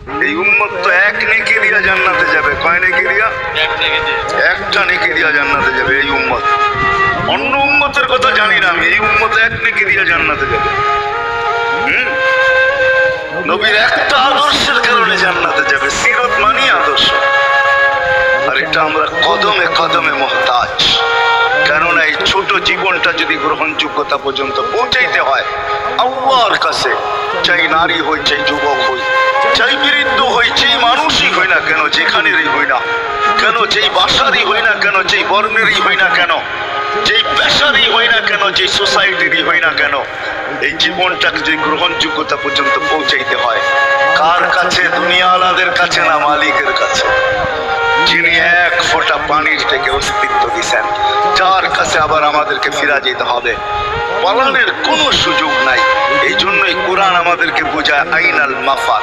এই উম্মত তো এক নেকি দিয়া জান্নাতে যাবে। কয় নেকি দিয়া? একটা নেকি দিয়া জান্নাতে যাবে এই উম্মত। অন্য উম্মতের কথা জানি না আমি, এই উম্মত এক নেকি দিয়া জান্নাতে যাবে। নবীর একটা আদর্শের কারণে জান্নাতে যাবে। সিরত মানি আদর্শ। আর এটা আমরা কদমে কদমে মুহতাজ। কেননা এই ছোট জীবনটা যদি গ্রহণযোগ্যতা পর্যন্ত পৌঁছাইতে হয় আল্লাহর কাছে, চাই নারী হই, চাই যুবক হই, চাই বৃদ্ধ হই, চাই মানুষই হই না কেন, যেখানেরই হই না কেন, যেই ভাষারই হই না কেন, যেই বর্ণেরই হই না কেন, যেই পেশারই হই না কেন, যেই সোসাইটিরই হই না কেন, এই জীবনটাকে যে গ্রহণযোগ্যতা পর্যন্ত পৌঁছাইতে হয় কার কাছে? দুনিয়াওয়ালাদের কাছে না, মালিকের কাছে, যিনি এক ফোঁটা পানির থেকে অস্তিত্ব দিচ্ছেন, যার কাছে আবার আমাদেরকে ফিরে যেতে হবে। পালানোর কোনো সুযোগ নাই। এই জন্যই কোরআন আমাদেরকে বোঝায় আইনাল মাফার।